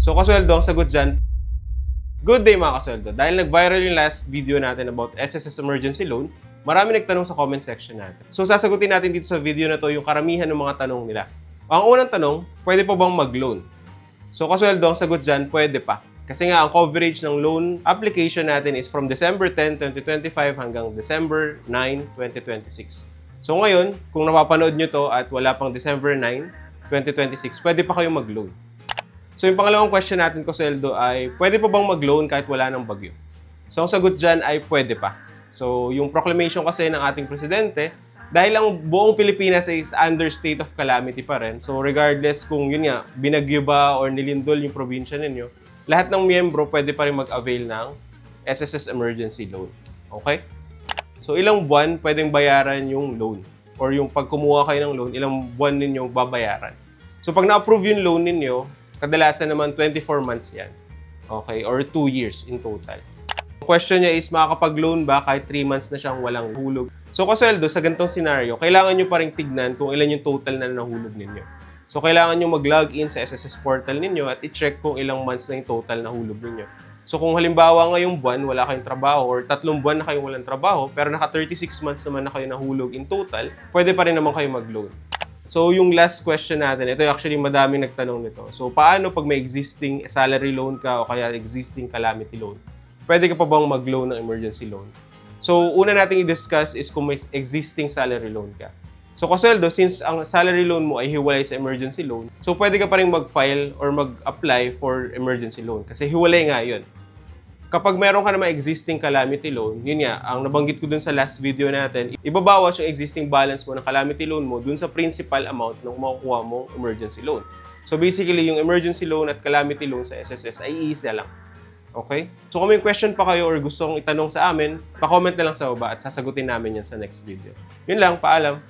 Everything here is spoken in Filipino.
So kasweldo, ang sagot dyan, good day mga kasweldo. Dahil nag-viral yung last video natin about SSS emergency loan, marami nagtanong sa comment section natin. So sasagutin natin dito sa video na to yung karamihan ng mga tanong nila. Ang unang tanong, pwede pa bang mag-loan? So kasweldo, ang sagot dyan, pwede pa. Kasi nga, ang coverage ng loan application natin is from December 10, 2025 hanggang December 9, 2026. So ngayon, kung napapanood nyo to at wala pang December 9, 2026, pwede pa kayong mag-loan. So yung pangalawang question natin, Koseldo, ay pwede pa bang mag-loan kahit wala ng bagyo? So ang sagot dyan ay pwede pa. So yung proclamation kasi ng ating presidente, dahil ang buong Pilipinas is under state of calamity pa rin. So regardless kung yun nga, binagyo ba or nilindol yung probinsya ninyo, lahat ng miyembro pwede pa rin mag-avail ng SSS emergency loan. Okay? So ilang buwan pwedeng bayaran yung loan? Or yung pag kumuha kayo ng loan, ilang buwan ninyo babayaran? So pag na-approve yung loan ninyo, kadalasan naman 24 months yan. Okay? Or 2 years in total. Ang question niya is, makakapag-loan ba kahit 3 months na siyang walang hulog? So kasweldo, sa ganitong scenario, kailangan nyo pa rin tignan kung ilan yung total na nahulog ninyo. So kailangan nyo mag-login sa SSS portal ninyo at i-check kung ilang months na yung total na hulog ninyo. So kung halimbawa ngayong buwan, wala kayong trabaho or 3 buwan na kayong walang trabaho, pero naka 36 months naman na kayo nahulog in total, pwede pa rin naman kayo mag-loan. So, yung last question natin, ito actually madaming nagtanong nito. So, paano pag may existing salary loan ka o kaya existing calamity loan? Pwede ka pa bang mag-loan ng emergency loan? So, una nating i-discuss is kung may existing salary loan ka. So, kasweldo, since ang salary loan mo ay hiwalay sa emergency loan, so pwede ka pa rin mag-file or mag-apply for emergency loan kasi hiwalay nga yun. Kapag meron ka naman existing calamity loan, yun nga, ang nabanggit ko dun sa last video natin, ibabawas yung existing balance mo ng calamity loan mo dun sa principal amount ng makukuha mong emergency loan. So basically, yung emergency loan at calamity loan sa SSS ay iisa lang. Okay? So kung may question pa kayo or gusto kong itanong sa amin, pa-comment na lang sa baba at sasagutin namin yan sa next video. Yun lang, paalam!